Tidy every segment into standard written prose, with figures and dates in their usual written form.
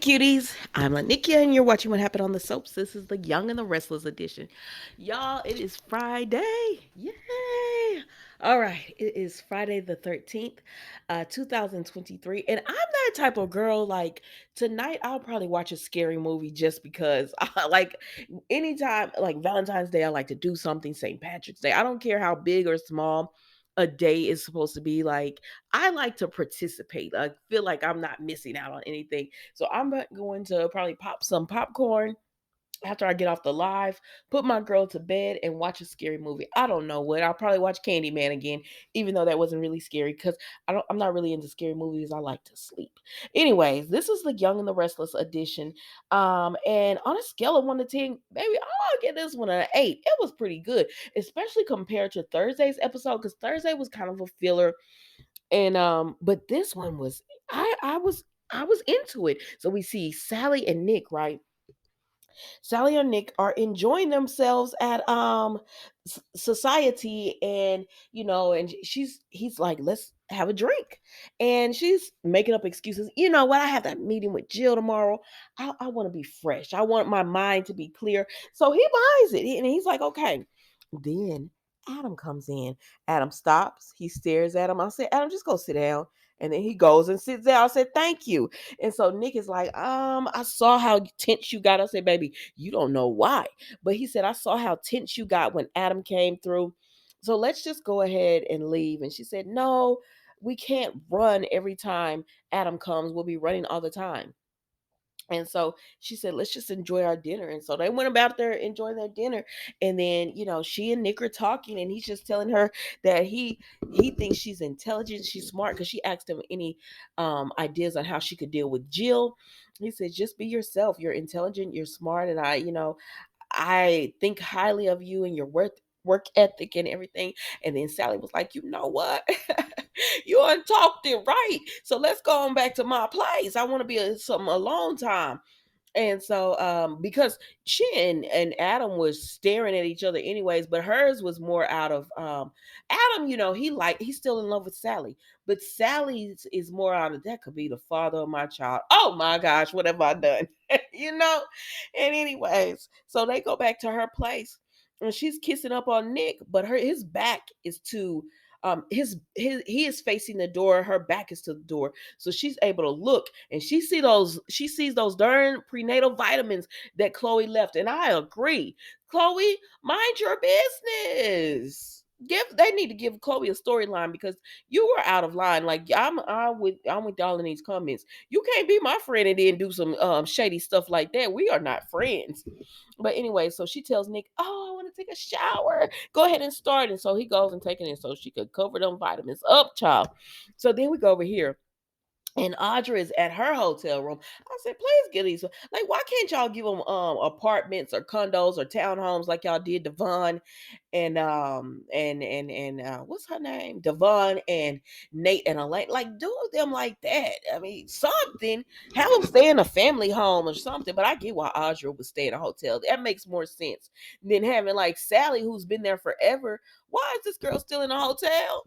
cuties. I'm Lanikia, and you're watching What Happened on the Soaps. This is the Young and the Restless edition. Y'all, it is Friday. Yay! All right, it is Friday the 13th, 2023. And I'm that type of girl, like, tonight I'll probably watch a scary movie just because, like, anytime, like Valentine's Day, I like to do something, St. Patrick's Day. I don't care how big or small a day is supposed to be. Like, I like to participate. I feel like I'm not missing out on anything. So I'm going to probably pop some popcorn after I get off the live, put my girl to bed, and watch a scary movie. I don't know what. I'll probably watch Candyman again, even though that wasn't really scary because I'm not really into scary movies. I like to sleep. Anyways, this is the Young and the Restless edition. And on a scale of 1 to 10, baby, I'll get this one an 8. It was pretty good, especially compared to Thursday's episode because Thursday was kind of a filler, and but this one was I was into it. So we see Sally and Nick, right? Sally and Nick are enjoying themselves at society, and and he's like, let's have a drink, and she's making up excuses. You know what? I have that meeting with Jill tomorrow. I want to be fresh. I want my mind to be clear. So he buys it, and he's like, okay. Then Adam comes in. Adam stops. He stares at him. I said, Adam, just go sit down. And then he goes and sits down. I said, thank you. And so Nick is like, I saw how tense you got. I said, baby, you don't know why. But he said, I saw how tense you got when Adam came through. So let's just go ahead and leave. And she said, no, we can't run every time Adam comes. We'll be running all the time. And so she said, let's just enjoy our dinner. And so they went about there enjoying their dinner. And then, she and Nick are talking, and he's just telling her that he thinks she's intelligent, she's smart, because she asked him any ideas on how she could deal with Jill. He said, just be yourself. You're intelligent, you're smart, and I think highly of you and your work ethic and everything. And then Sally was like, you know what? You untalked it right. So let's go on back to my place. I want to be some alone time. And so, because she and Adam was staring at each other anyways, but hers was more out of Adam, he's still in love with Sally, but Sally's is more out of, that could be the father of my child. Oh my gosh, what have I done? you know? And anyways, so they go back to her place, and she's kissing up on Nick, but his back is to he is facing the door, her back is to the door, so she's able to look, and she sees those darn prenatal vitamins that Chloe left. And I agree, Chloe, mind your business. They need to give Chloe a storyline, because you were out of line. Like, I'm with y'all in these comments. You can't be my friend and then do some shady stuff like that. We are not friends. But anyway, so she tells Nick, oh, I want to take a shower. Go ahead and start. And so he goes and taking it so she could cover them vitamins up, child. So then we go over here, and Audra is at her hotel room. I said, please get these. Like, why can't y'all give them apartments or condos or townhomes like y'all did Devon and what's her name? Devon and Nate and Elaine. Like, do them like that. I mean, something. Have them stay in a family home or something. But I get why Audra would stay in a hotel. That makes more sense than having like Sally, who's been there forever. Why is this girl still in a hotel?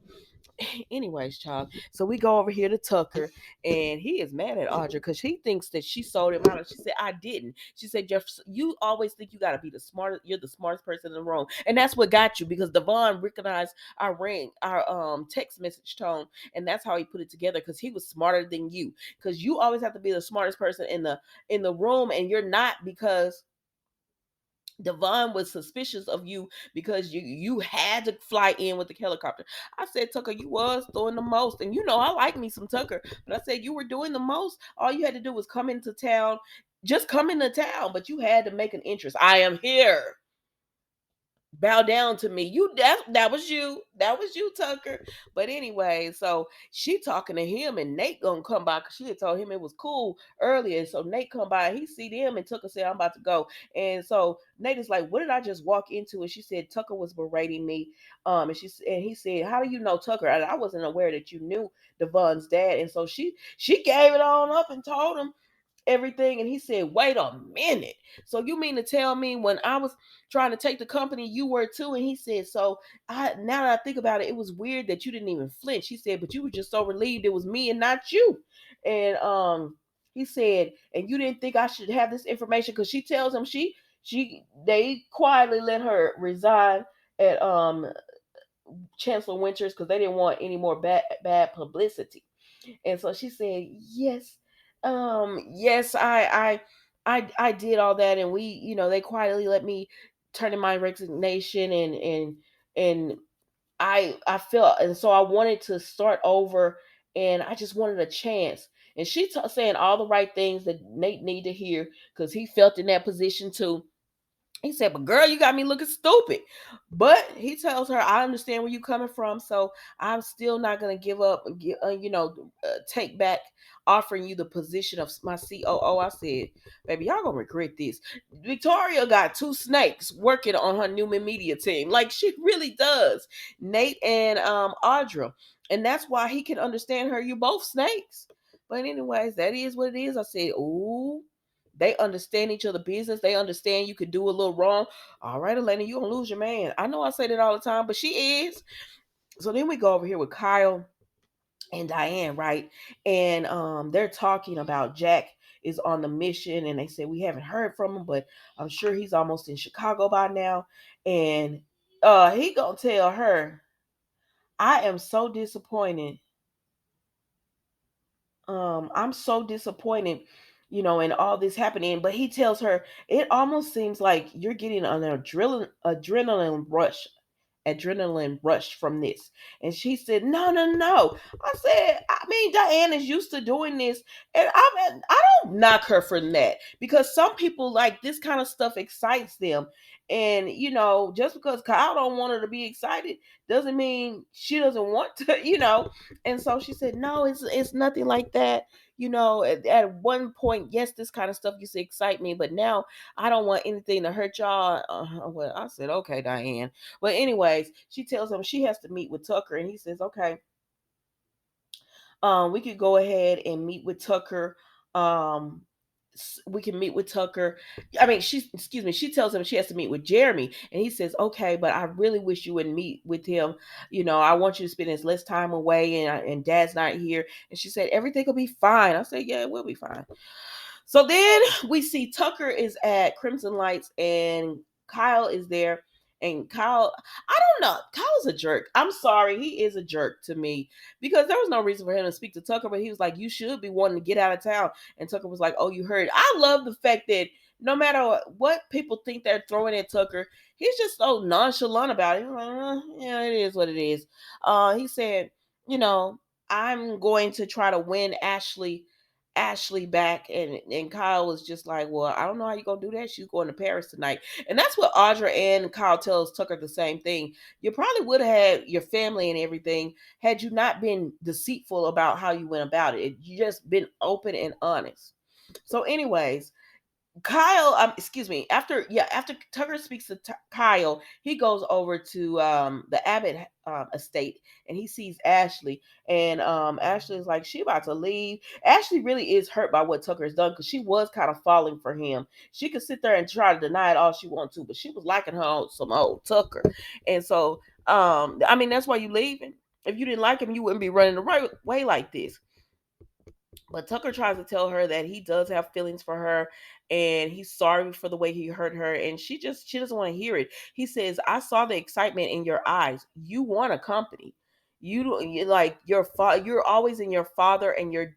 Anyways, child. So we go over here to Tucker, and he is mad at Audra because he thinks that she sold him out. She said, I didn't. She said, Jeff, you always think you gotta be the smartest, you're the smartest person in the room. And that's what got you, because Devon recognized our text message tone, and that's how he put it together, because he was smarter than you. Because you always have to be the smartest person in the room, and you're not, because Devon was suspicious of you because you had to fly in with the helicopter. I said, Tucker, you was doing the most. And I like me some Tucker, but I said you were doing the most. All you had to do was come into town. Just come into town, but you had to make an interest. I am here. Bow down to me. That was you. That was you, Tucker. But anyway, so she talking to him, and Nate gonna come by because she had told him it was cool earlier. So Nate come by, he see them, and Tucker said, I'm about to go. And so Nate is like, what did I just walk into? And she said, Tucker was berating me. And he said, how do you know Tucker? I wasn't aware that you knew Devon's dad. And so she gave it on up and told him everything. And he said, wait a minute, so you mean to tell me when I was trying to take the company, you were too? And he said, so I now that I think about it, it was weird that you didn't even flinch. He said, but you were just so relieved it was me and not you. And He said, and you didn't think I should have this information, because she tells him she they quietly let her resign at Chancellor Winters, because they didn't want any more bad publicity. And so she said, yes, yes, I did all that, and we, they quietly let me turn in my resignation, and I felt, and so I wanted to start over, and I just wanted a chance. And she saying all the right things that Nate need to hear, because he felt in that position too. He said, "But girl, you got me looking stupid." But he tells her, "I understand where you coming from, so I'm still not gonna give up. Take back offering you the position of my COO." I said, "Baby, y'all gonna regret this." Victoria got two snakes working on her Newman Media team, like she really does. Nate and Audra, and that's why he can understand her. You both snakes. But anyways, that is what it is. I said, "Ooh." They understand each other business. They understand you could do a little wrong. All right, Elena, you gonna lose your man. I know I say that all the time, but she is. So then we go over here with Kyle and Diane, right? And they're talking about Jack is on the mission, and they say we haven't heard from him, but I'm sure he's almost in Chicago by now. And he gonna tell her, I am so disappointed. I'm so disappointed, in all this happening. But he tells her, it almost seems like you're getting an adrenaline rush from this. And she said, no, no, no. I said, I mean, Diane is used to doing this. And I don't knock her for that, because some people, like, this kind of stuff excites them. And, just because Kyle don't want her to be excited doesn't mean she doesn't want to. And so she said, no, it's nothing like that. At one point, yes, this kind of stuff used to excite me, but now I don't want anything to hurt y'all. Well, I said, okay, Diane. But anyways, she tells him she has to meet with Tucker, and he says, okay, we could go ahead and meet with Tucker. Um, we can meet with Tucker. I mean, she tells him she has to meet with Jeremy, and he says, okay, but I really wish you would meet with him. I want you to spend as less time away, and Dad's not here. And she said, everything will be fine. I said, yeah, it will be fine. So then we see Tucker is at Crimson Lights, and Kyle is there. And Kyle, I don't know. Kyle's a jerk. I'm sorry. He is a jerk to me, because there was no reason for him to speak to Tucker, but he was like, you should be wanting to get out of town. And Tucker was like, oh, you heard. I love the fact that no matter what people think they're throwing at Tucker, he's just so nonchalant about it. He's like, yeah, it is what it is. He said, you know, I'm going to try to win Ashley back, and Kyle was just like, well, I don't know how you gonna do that. She's going to Paris tonight. And that's what Audra and Kyle tells Tucker the same thing. You probably would have had your family and everything had you not been deceitful about how you went about it. You just been open and honest. So anyways, Kyle, excuse me. After Tucker speaks to Kyle, he goes over to the Abbott estate, and he sees Ashley, and Ashley is like, she about to leave. Ashley really is hurt by what Tucker has done, because she was kind of falling for him. She could sit there and try to deny it all she wants to, but she was liking her own, some old Tucker, and so I mean, that's why you leaving. If you didn't like him, you wouldn't be running the right way like this. But Tucker tries to tell her that he does have feelings for her, and he's sorry for the way he hurt her, and she doesn't want to hear it. He says, I saw the excitement in your eyes. You want a company. You like you're always in your father and your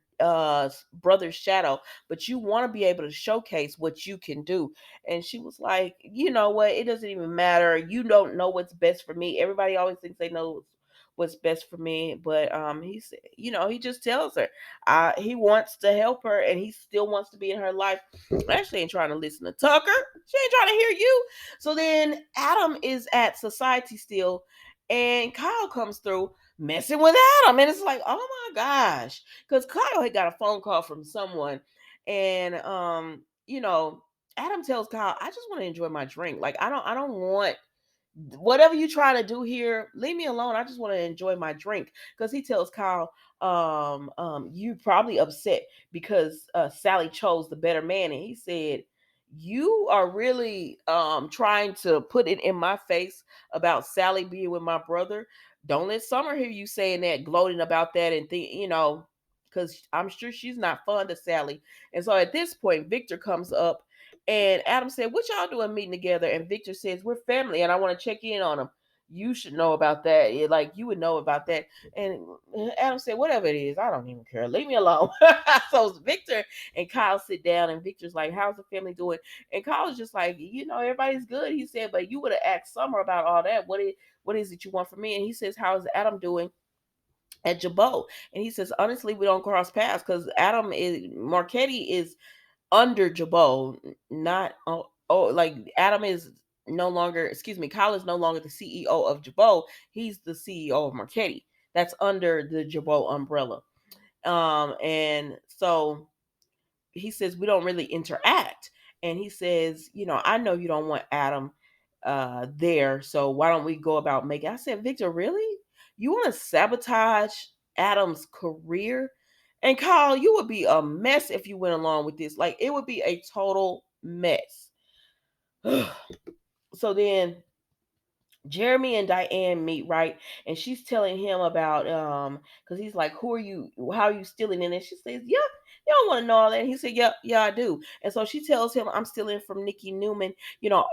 brother's shadow, but you want to be able to showcase what you can do. And she was like, you know what, it doesn't even matter. You don't know what's best for me. Everybody always thinks they know what's best for me, but he said, he just tells her he wants to help her, and he still wants to be in her life. Ashley ain't trying to listen to Tucker. She ain't trying to hear you. So then Adam is at Society still, and Kyle comes through messing with Adam, and it's like, oh my gosh, because Kyle had got a phone call from someone, and Adam tells Kyle, I just want to enjoy my drink. Like, I don't want whatever you trying to do here, leave me alone. I just want to enjoy my drink. Because he tells Kyle, you probably upset because Sally chose the better man. And he said, you are really trying to put it in my face about Sally being with my brother. Don't let Summer hear you saying that, gloating about that, and think, because I'm sure she's not fond of Sally. And so at this point, Victor comes up, and Adam said, "What y'all doing meeting together?" And Victor says, "We're family, and I want to check in on them. You should know about that. Like you would know about that." And Adam said, "Whatever it is, I don't even care. Leave me alone." So Victor and Kyle sit down, and Victor's like, "How's the family doing?" And Kyle's just like, "Everybody's good." He said, "But you would have asked Summer about all that. What is it you want from me?" And he says, "How's Adam doing at Jabot?" And he says, "Honestly, we don't cross paths because Adam is Marchetti is under Jabot, not like Adam is no longer, excuse me, Kyle is no longer the CEO of Jabot. He's the CEO of Marchetti. That's under the Jabot umbrella." And so he says, "We don't really interact." And he says, "I know you don't want Adam there, so why don't we go about making?" I said, "Victor, really? You want to sabotage Adam's career?" And Kyle, you would be a mess if you went along with this. Like, it would be a total mess. So then Jeremy and Diane meet, right? And she's telling him about because he's like, "Who are you? How are you stealing in?" And she says, "Yeah, you don't want to know all that." And he said, "Yeah, yeah, I do." And so she tells him, "I'm stealing from Nikki Newman,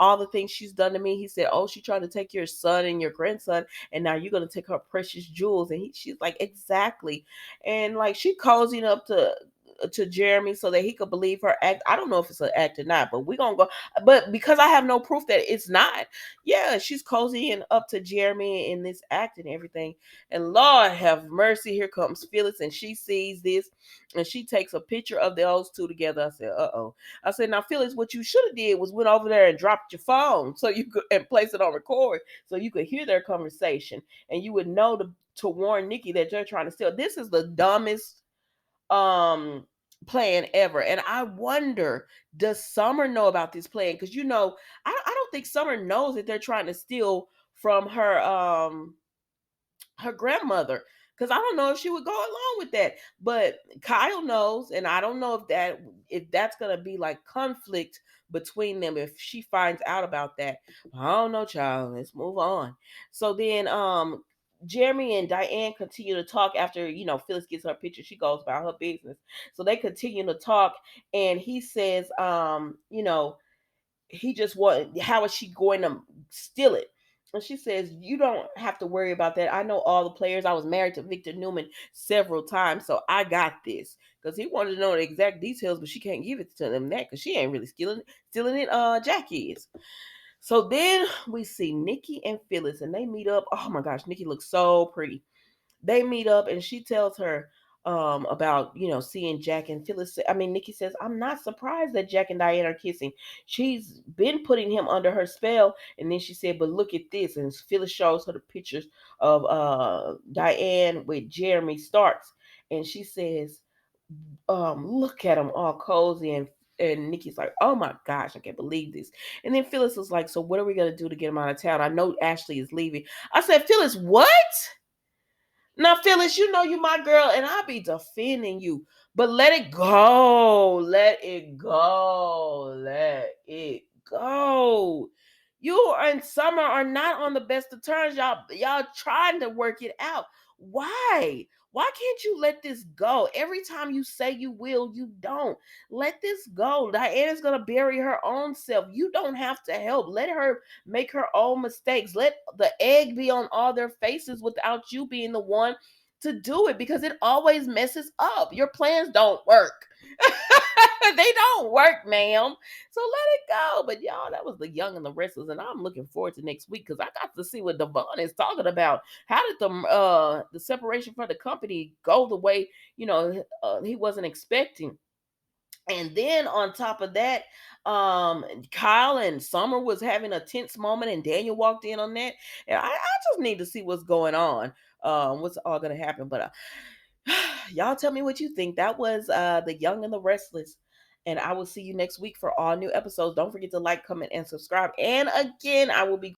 all the things she's done to me." He said, "Oh, she tried to take your son and your grandson, and now you're gonna take her precious jewels." And she's like, "Exactly." And like she cozying up to Jeremy so that he could believe her act. I don't know if it's an act or not, but we're gonna go. But because I have no proof that it's not, yeah, she's cozying up to Jeremy in this act and everything. And Lord have mercy, here comes Phyllis, and she sees this, and she takes a picture of those two together. I said, "Uh-oh." I said, "Now, Phyllis, what you should have did was went over there and dropped your phone so you could and place it on record so you could hear their conversation, and you would know to warn Nikki that they're trying to steal." This is the dumbest plan ever. And I wonder, does Summer know about this plan? Because I don't think Summer knows that they're trying to steal from her grandmother, because I don't know if she would go along with that. But Kyle knows, and I don't know if that's gonna be like conflict between them if she finds out about that. I don't know, child. Let's move on. So then Jeremy and Diane continue to talk after Phyllis gets her picture. She goes about her business. So they continue to talk, and he says, he just want how is she going to steal it? And she says, "You don't have to worry about that. I know all the players. I was married to Victor Newman several times, so I got this." Because he wanted to know the exact details, but she can't give it to them that because she ain't really stealing it. Jackie is. So then we see Nikki and Phyllis, and they meet up. Oh my gosh, Nikki looks so pretty. They meet up, and she tells her about seeing Jack. And Nikki says, "I'm not surprised that Jack and Diane are kissing. She's been putting him under her spell." And then she said, "But look at this." And Phyllis shows her the pictures of Diane with Jeremy Starks, and she says, "Look at them all cozy." And Nikki's like, "Oh my gosh, I can't believe this." And then Phyllis was like, "So what are we gonna do to get him out of town? I know Ashley is leaving." I said, "Phyllis, what?" Now, Phyllis, you know you my girl, and I'll be defending you. But let it go. Let it go. Let it go. You and Summer are not on the best of terms. Y'all trying to work it out. Why? Why can't you let this go? Every time you say you will, you don't. Let this go. Diana's gonna bury her own self. You don't have to help. Let her make her own mistakes. Let the egg be on all their faces without you being the one to do it, because it always messes up. Your plans don't work. They don't work, ma'am. So let it go. But y'all, that was The Young and the Restless, and I'm looking forward to next week because I got to see what Devon is talking about. How did the separation from the company go the way he wasn't expecting? And then on top of that, Kyle and Summer was having a tense moment, and Daniel walked in on that. And I just need to see what's going on. What's all gonna happen. But y'all tell me what you think. That was The Young and the Restless. And I will see you next week for all new episodes. Don't forget to like, comment, and subscribe. And again, I will be